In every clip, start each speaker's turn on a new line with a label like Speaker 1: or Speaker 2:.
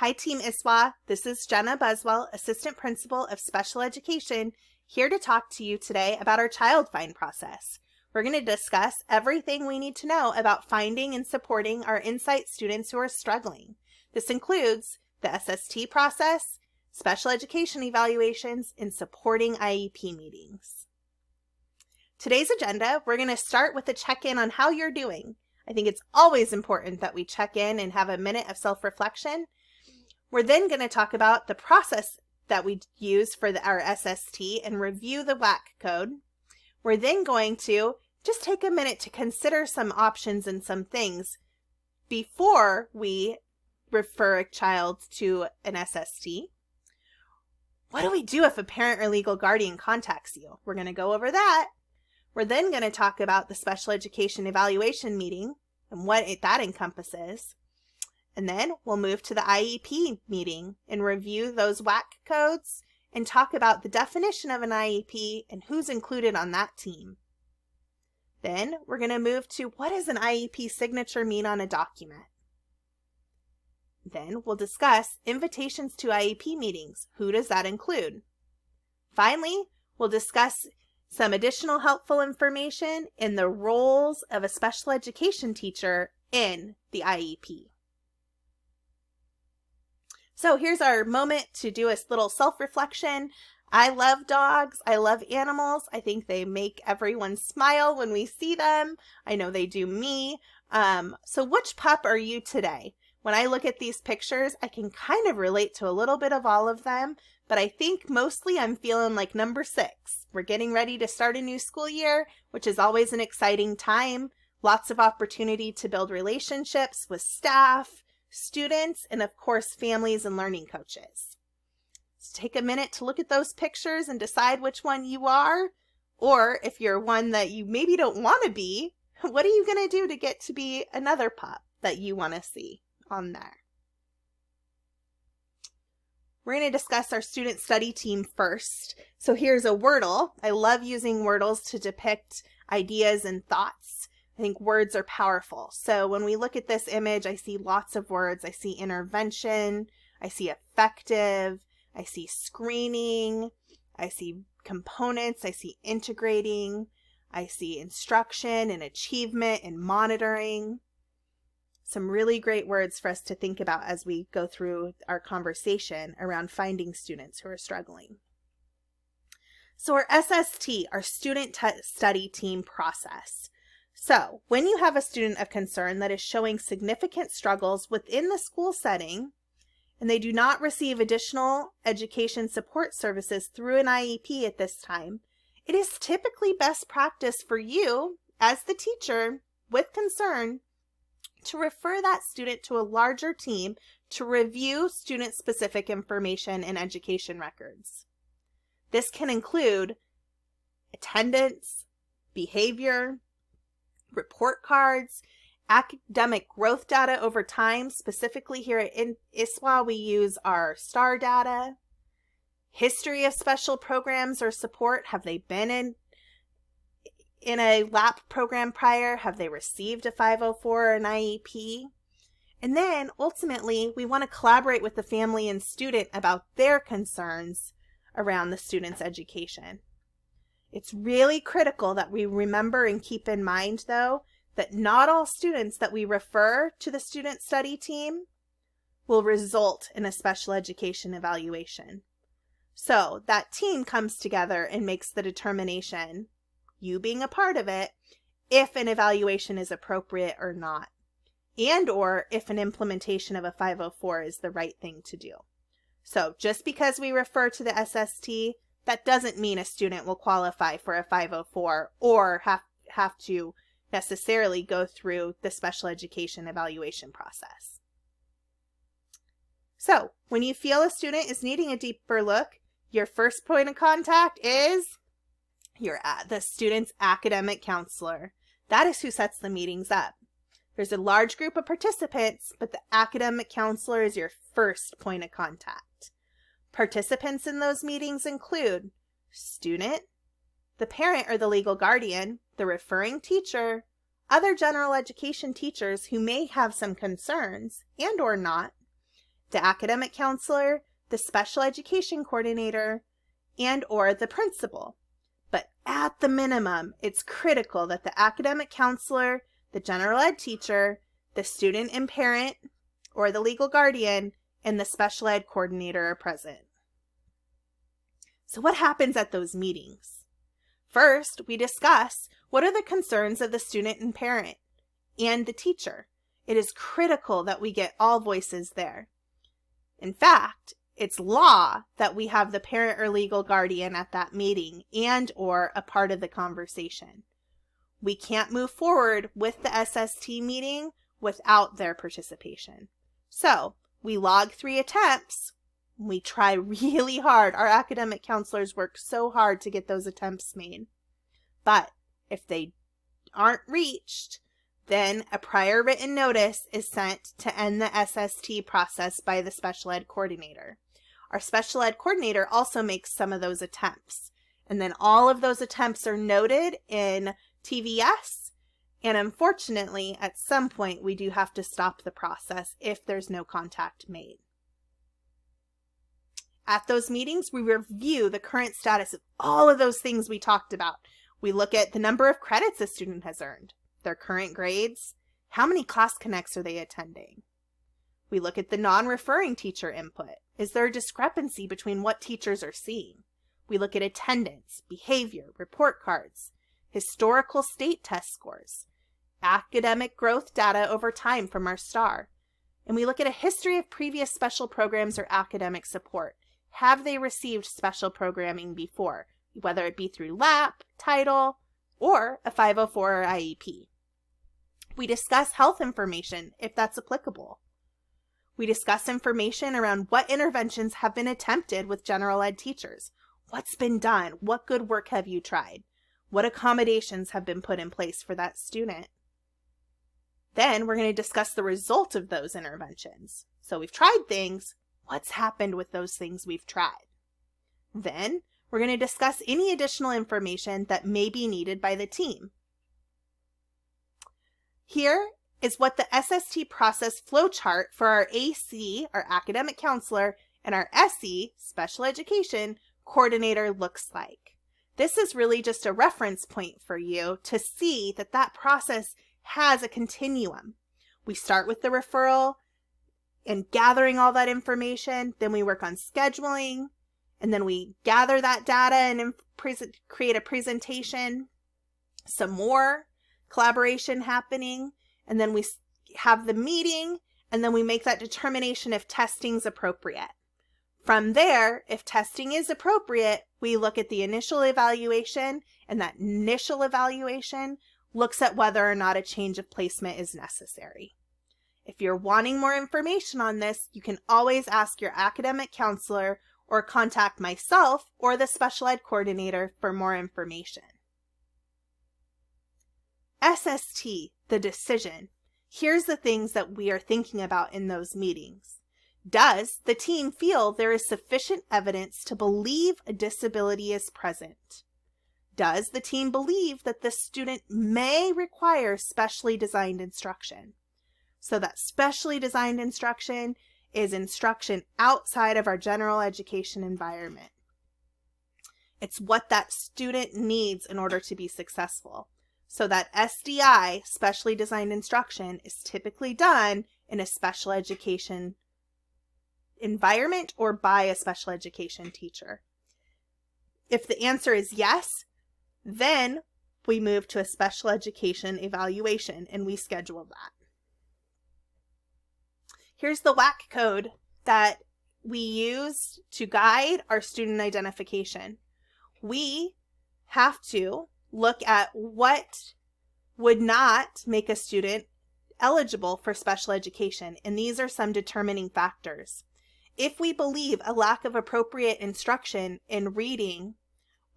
Speaker 1: Hi, Team ISWA. This is Jenna Buswell, Assistant Principal of Special Education, here to talk to you today about our Childfind process. We're going to discuss everything we need to know about finding and supporting our Insight students who are struggling. This includes the SST process, special education evaluations, and supporting IEP meetings. Today's agenda, we're going to start with a check-in on how you're doing. I think it's always important that we check in and have a minute of self-reflection. We're then going to talk about the process that we use for our SST and review the WAC code. We're then going to just take a minute to consider some options and some things before we refer a child to an SST. What do we do if a parent or legal guardian contacts you? We're going to go over that. We're then going to talk about the special education evaluation meeting and what that encompasses. And then we'll move to the IEP meeting and review those WAC codes and talk about the definition of an IEP and who's included on that team. Then we're going to move to what does an IEP signature mean on a document? Then we'll discuss invitations to IEP meetings. Who does that include? Finally, we'll discuss some additional helpful information in the roles of a special education teacher in the IEP. So here's our moment to do a little self-reflection. I love dogs. I love animals. I think they make everyone smile when we see them. I know they do me. So which pup are you today? When I look at these pictures, I can kind of relate to a little bit of all of them, but I think mostly I'm feeling like number 6. We're getting ready to start a new school year, which is always an exciting time. Lots of opportunity to build relationships with staff, students, and of course, families and learning coaches. So take a minute to look at those pictures and decide which one you are, or if you're one that you maybe don't want to be, what are you going to do to get to be another pup that you want to see on there? We're going to discuss our student study team first. So here's a Wordle. I love using Wordles to depict ideas and thoughts. I think words are powerful. So when we look at this image, I see lots of words. I see intervention, I see effective, I see screening, I see components, I see integrating, I see instruction and achievement and monitoring. Some really great words for us to think about as we go through our conversation around finding students who are struggling. So our SST, our student study team process. So when you have a student of concern that is showing significant struggles within the school setting and they do not receive additional education support services through an IEP at this time, it is typically best practice for you as the teacher with concern to refer that student to a larger team to review student-specific information and education records. This can include attendance, behavior, report cards, academic growth data over time. Specifically here at ISWA, we use our STAR data, history of special programs or support. Have they been in a LAP program prior? Have they received a 504 or an IEP? And then ultimately, we want to collaborate with the family and student about their concerns around the student's education. It's really critical that we remember and keep in mind, though, that not all students that we refer to the student study team will result in a special education evaluation. So that team comes together and makes the determination, you being a part of it, if an evaluation is appropriate or not, and or if an implementation of a 504 is the right thing to do. So just because we refer to the SST, that doesn't mean a student will qualify for a 504 or have to necessarily go through the special education evaluation process. So when you feel a student is needing a deeper look, your first point of contact is the student's academic counselor. That is who sets the meetings up. There's a large group of participants, but the academic counselor is your first point of contact. Participants in those meetings include student, the parent or the legal guardian, the referring teacher, other general education teachers who may have some concerns and or not, the academic counselor, the special education coordinator, and or the principal. But at the minimum, it's critical that the academic counselor, the general ed teacher, the student and parent, or the legal guardian, and the special ed coordinator are present. So what happens at those meetings? First, we discuss what are the concerns of the student and parent and the teacher. It is critical that we get all voices there. In fact, it's law that we have the parent or legal guardian at that meeting and or a part of the conversation. We can't move forward with the SST meeting without their participation. So we log 3 attempts. We try really hard. Our academic counselors work so hard to get those attempts made. But if they aren't reached, then a prior written notice is sent to end the SST process by the special ed coordinator. Our special ed coordinator also makes some of those attempts. And then all of those attempts are noted in TVS. And unfortunately, at some point, we do have to stop the process if there's no contact made. At those meetings, we review the current status of all of those things we talked about. We look at the number of credits a student has earned, their current grades, how many class connects are they attending. We look at the non-referring teacher input. Is there a discrepancy between what teachers are seeing? We look at attendance, behavior, report cards, historical state test scores, academic growth data over time from our STAR. And we look at a history of previous special programs or academic support. Have they received special programming before, whether it be through LAP, Title, or a 504 or IEP? We discuss health information, if that's applicable. We discuss information around what interventions have been attempted with general ed teachers. What's been done? What good work have you tried? What accommodations have been put in place for that student? Then we're going to discuss the result of those interventions. So we've tried things. What's happened with those things we've tried? Then we're going to discuss any additional information that may be needed by the team. Here is what the SST process flowchart for our AC, our academic counselor, and our SE, special education, coordinator looks like. This is really just a reference point for you to see that that process has a continuum. We start with the referral and gathering all that information, then we work on scheduling, and then we gather that data and create a presentation, some more collaboration happening, and then we have the meeting, and then we make that determination if testing's appropriate. From there, if testing is appropriate, we look at the initial evaluation, and that initial evaluation looks at whether or not a change of placement is necessary. If you're wanting more information on this, you can always ask your academic counselor or contact myself or the special ed coordinator for more information. SST, the decision. Here's the things that we are thinking about in those meetings. Does the team feel there is sufficient evidence to believe a disability is present? Does the team believe that the student may require specially designed instruction? So that specially designed instruction is instruction outside of our general education environment. It's what that student needs in order to be successful. So that SDI, specially designed instruction, is typically done in a special education environment or by a special education teacher. If the answer is yes, then we move to a special education evaluation and we schedule that. Here's the WAC code that we use to guide our student identification. We have to look at what would not make a student eligible for special education, and these are some determining factors. If we believe a lack of appropriate instruction in reading,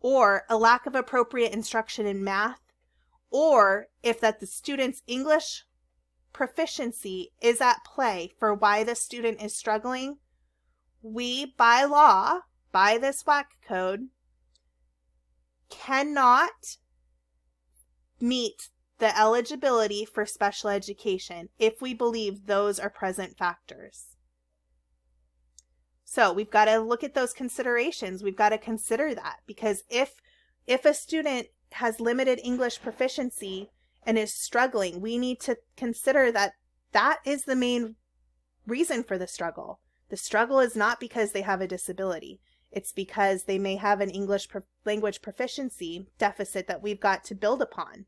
Speaker 1: or a lack of appropriate instruction in math, or if that the student's English proficiency is at play for why the student is struggling, we, by law, by this WAC code, cannot meet the eligibility for special education if we believe those are present factors. So we've got to look at those considerations. We've got to consider that, because if a student has limited English proficiency and is struggling, we need to consider that that is the main reason for the struggle. The struggle is not because they have a disability. It's because they may have an English language proficiency deficit that we've got to build upon.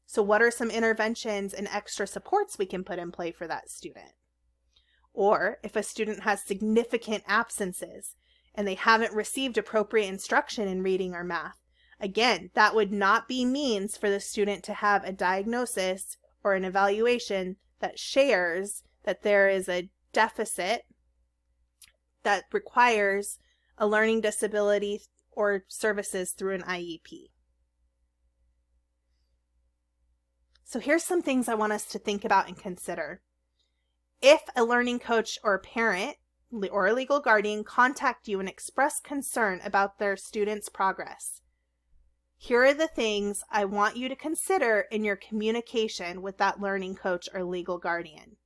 Speaker 1: So what are some interventions and extra supports we can put in play for that student? Or if a student has significant absences and they haven't received appropriate instruction in reading or math, again, that would not be means for the student to have a diagnosis or an evaluation that shares that there is a deficit that requires a learning disability or services through an IEP. So here's some things I want us to think about and consider. If a learning coach or a parent or a legal guardian contact you and express concern about their student's progress, here are the things I want you to consider in your communication with that learning coach or legal guardian.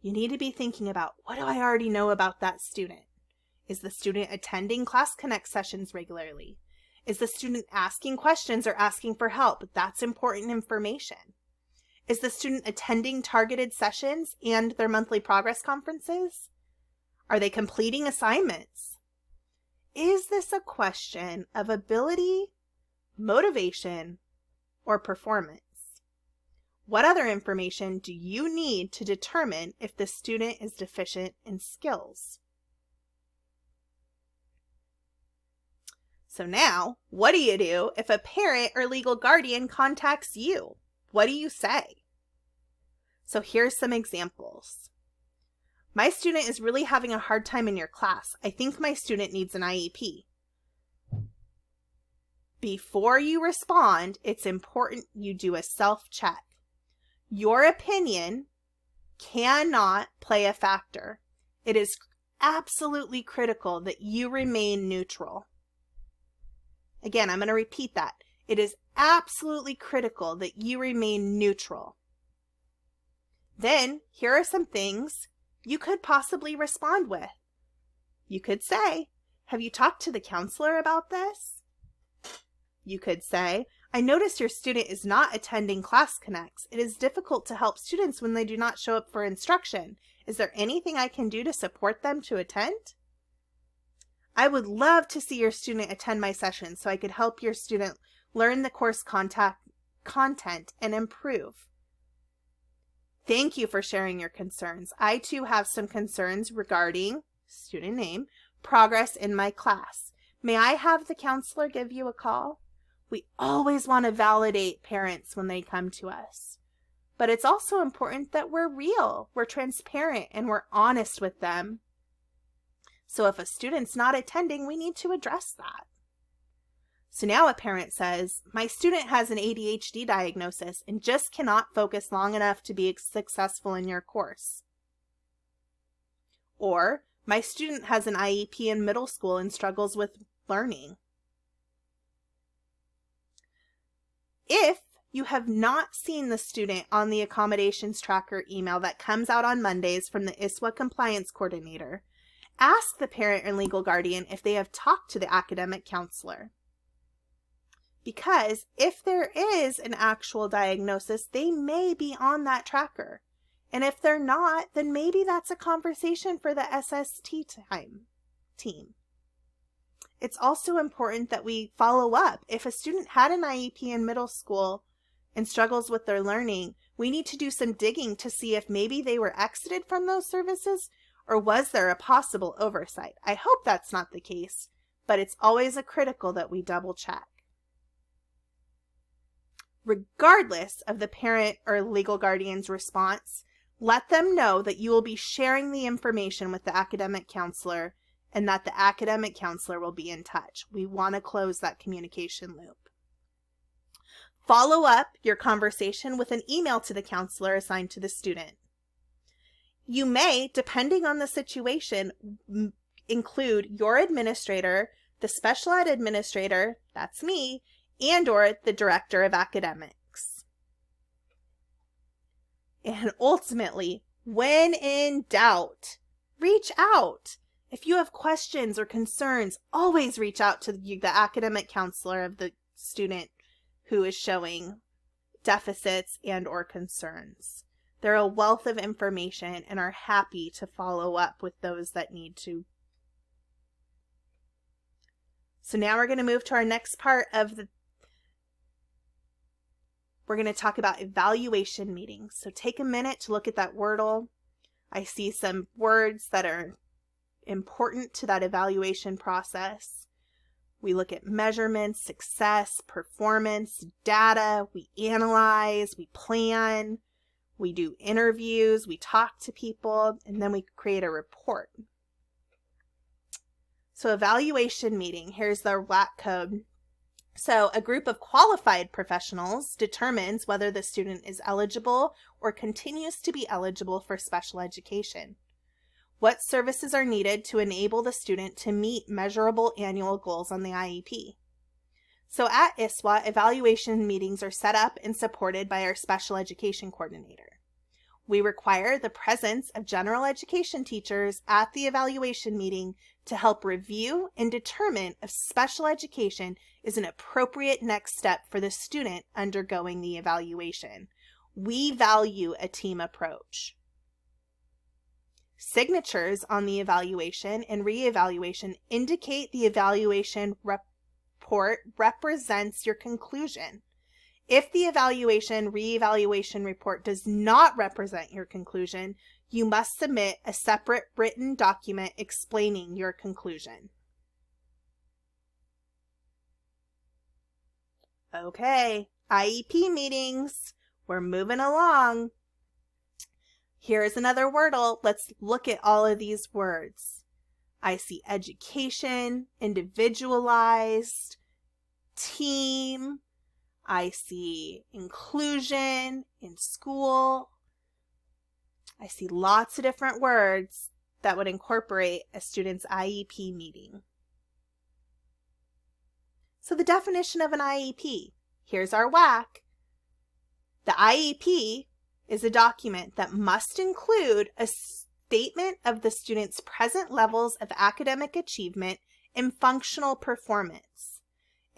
Speaker 1: You need to be thinking about, what do I already know about that student? Is the student attending Class Connect sessions regularly? Is the student asking questions or asking for help? That's important information. Is the student attending targeted sessions and their monthly progress conferences? Are they completing assignments? Is this a question of ability, motivation, or performance? What other information do you need to determine if the student is deficient in skills? So now, what do you do if a parent or legal guardian contacts you? What do you say? So here's some examples. My student is really having a hard time in your class. I think my student needs an IEP. Before you respond, it's important you do a self-check. Your opinion cannot play a factor. It is absolutely critical that you remain neutral. Again, I'm going to repeat that. It is absolutely critical that you remain neutral. Then, here are some things you could possibly respond with. You could say, have you talked to the counselor about this? You could say, I noticed your student is not attending Class Connects. It is difficult to help students when they do not show up for instruction. Is there anything I can do to support them to attend? I would love to see your student attend my session so I could help your student learn the course content and improve. Thank you for sharing your concerns. I too have some concerns regarding, student name, progress in my class. May I have the counselor give you a call? We always want to validate parents when they come to us. But it's also important that we're real, we're transparent, and we're honest with them. So if a student's not attending, we need to address that. So now a parent says, my student has an ADHD diagnosis and just cannot focus long enough to be successful in your course. Or, my student has an IEP in middle school and struggles with learning. If you have not seen the student on the accommodations tracker email that comes out on Mondays from the ISWA compliance coordinator, ask the parent and legal guardian if they have talked to the academic counselor. Because if there is an actual diagnosis, they may be on that tracker. And if they're not, then maybe that's a conversation for the SST team. It's also important that we follow up. If a student had an IEP in middle school and struggles with their learning, we need to do some digging to see if maybe they were exited from those services, or was there a possible oversight? I hope that's not the case, but it's always critical that we double check. Regardless of the parent or legal guardian's response, let them know that you will be sharing the information with the academic counselor and that the academic counselor will be in touch. We want to close that communication loop. Follow up your conversation with an email to the counselor assigned to the student. You may, depending on the situation, include your administrator, the special ed administrator, that's me, and or the director of academics. And ultimately, when in doubt, reach out. If you have questions or concerns, always reach out to the academic counselor of the student who is showing deficits and or concerns. They're a wealth of information and are happy to follow up with those that need to. So now we're going to move to our next part of we're going to talk about evaluation meetings. So take a minute to look at that Wordle. I see some words that are important to that evaluation process. We look at measurements, success, performance, data. We analyze, we plan, we do interviews, we talk to people, and then we create a report. So evaluation meeting, here's the WAC code. So a group of qualified professionals determines whether the student is eligible or continues to be eligible for special education. What services are needed to enable the student to meet measurable annual goals on the IEP? So at ISWA, evaluation meetings are set up and supported by our special education coordinator. We require the presence of general education teachers at the evaluation meeting to help review and determine if special education is an appropriate next step for the student undergoing the evaluation. We value a team approach. Signatures on the evaluation and reevaluation indicate the evaluation report represents your conclusion. If the reevaluation report does not represent your conclusion, you must submit a separate written document explaining your conclusion. Okay, IEP meetings. We're moving along. Here's another Wordle. Let's look at all of these words. I see education, individualized, team. I see inclusion in school. I see lots of different words that would incorporate a student's IEP meeting. So the definition of an IEP. Here's our WAC. The IEP is a document that must include a statement of the student's present levels of academic achievement and functional performance,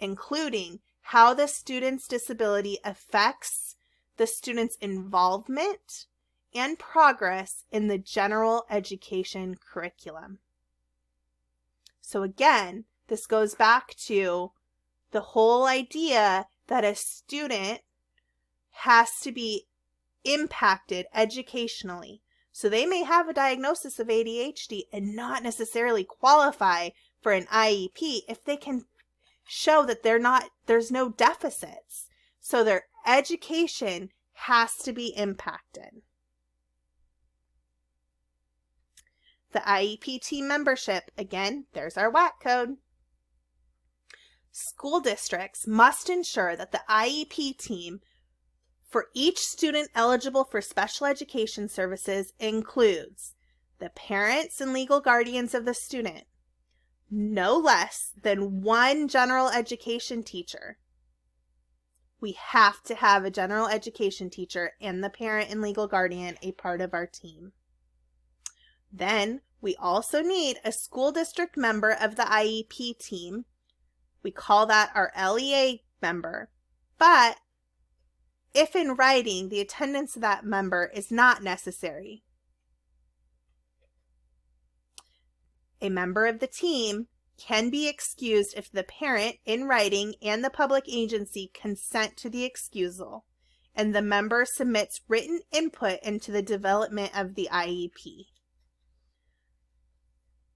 Speaker 1: including how the student's disability affects the student's involvement and progress in the general education curriculum. So again, this goes back to the whole idea that a student has to be impacted educationally. So they may have a diagnosis of ADHD and not necessarily qualify for an IEP if they can show that there's no deficits. So their education has to be impacted. The IEP team membership, again, there's our WAC code. School districts must ensure that the IEP team for each student eligible for special education services includes the parents and legal guardians of the student, no less than one general education teacher. We have to have a general education teacher and the parent and legal guardian a part of our team. Then we also need a school district member of the IEP team. We call that our LEA member, but if in writing, the attendance of that member is not necessary. A member of the team can be excused if the parent in writing and the public agency consent to the excusal, and the member submits written input into the development of the IEP.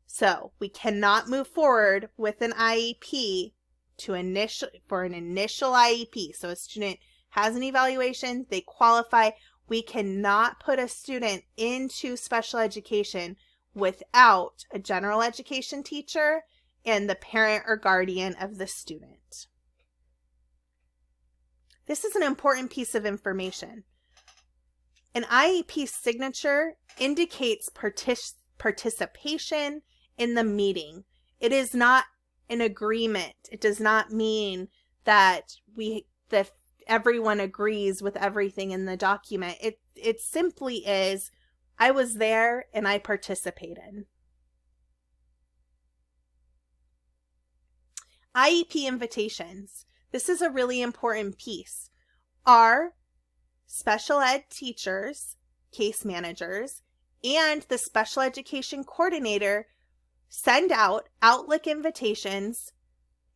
Speaker 1: So we cannot move forward with an IEP for an initial IEP. So a student has an evaluation, they qualify. We cannot put a student into special education without a general education teacher and the parent or guardian of the student. This is an important piece of information. An IEP signature indicates participation in the meeting. It is not an agreement. It does not mean that everyone agrees with everything in the document. It simply is, I was there and I participated. IEP invitations. This is a really important piece. Our special ed teachers, case managers, and the special education coordinator send out Outlook invitations,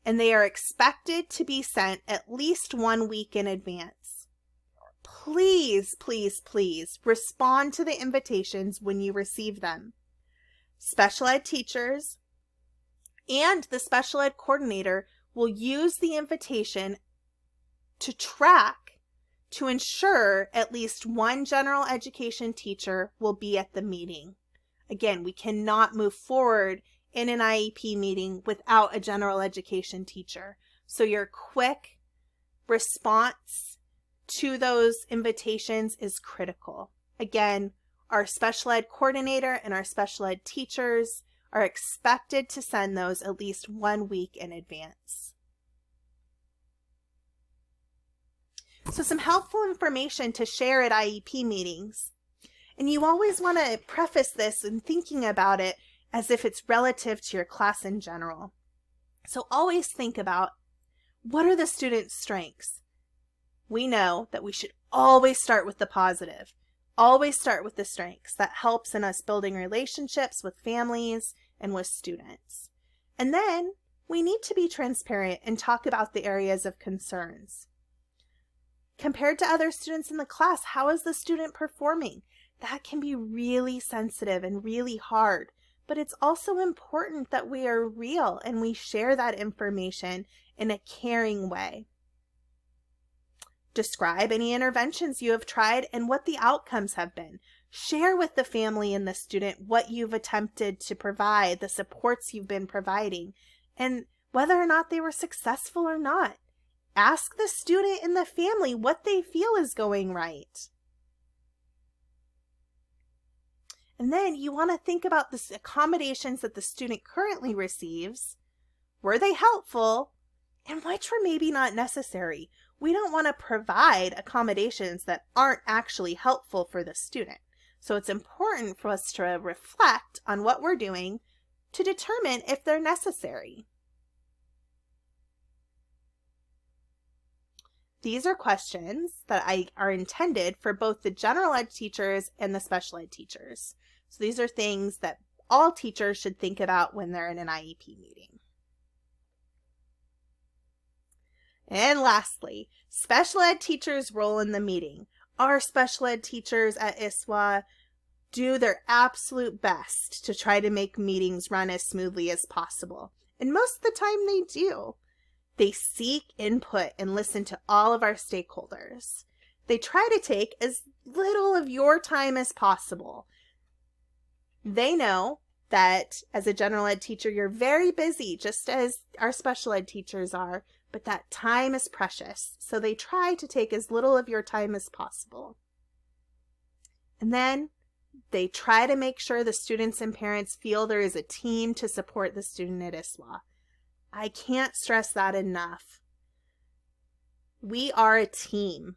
Speaker 1: and they are expected to be sent at least 1 week in advance. Please, please, please respond to the invitations when you receive them. Special ed teachers and the special ed coordinator will use the invitation to track to ensure at least one general education teacher will be at the meeting. Again, we cannot move forward in an IEP meeting without a general education teacher. So your quick response to those invitations is critical. Again, our special ed coordinator and our special ed teachers are expected to send those at least 1 week in advance. So some helpful information to share at IEP meetings. And you always want to preface this in thinking about it as if it's relative to your class in general. So always think about, what are the students' strengths? We know that we should always start with the positive. Always start with the strengths. That helps in us building relationships with families and with students. And then we need to be transparent and talk about the areas of concerns. Compared to other students in the class, how is the student performing? That can be really sensitive and really hard, but it's also important that we are real and we share that information in a caring way. Describe any interventions you have tried and what the outcomes have been. Share with the family and the student what you've attempted to provide, the supports you've been providing, and whether or not they were successful or not. Ask the student and the family what they feel is going right. And then you want to think about the accommodations that the student currently receives. Were they helpful? And which were maybe not necessary? We don't want to provide accommodations that aren't actually helpful for the student. So it's important for us to reflect on what we're doing to determine if they're necessary. These are questions that are intended for both the general ed teachers and the special ed teachers. So these are things that all teachers should think about when they're in an IEP meeting. And lastly, special ed teachers' role in the meeting. Our special ed teachers at ISWA do their absolute best to try to make meetings run as smoothly as possible. And most of the time they do. They seek input and listen to all of our stakeholders. They try to take as little of your time as possible. They know that as a general ed teacher, you're very busy, just as our special ed teachers are, but that time is precious. So they try to take as little of your time as possible. And then they try to make sure the students and parents feel there is a team to support the student at ISWA. I can't stress that enough. We are a team.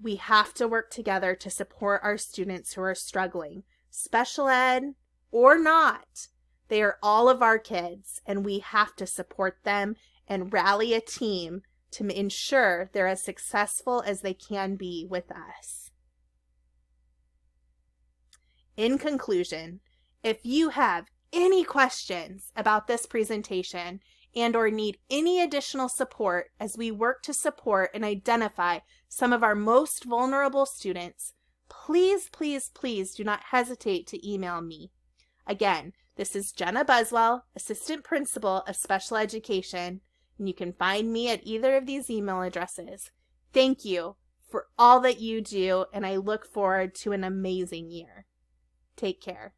Speaker 1: We have to work together to support our students who are struggling. Special ed or not, they are all of our kids, and we have to support them and rally a team to ensure they're as successful as they can be with us. In conclusion, if you have any questions about this presentation and or need any additional support as we work to support and identify some of our most vulnerable students, please, please, please do not hesitate to email me. Again, this is Jenna Buswell, Assistant Principal of Special Education, and you can find me at either of these email addresses. Thank you for all that you do, and I look forward to an amazing year. Take care.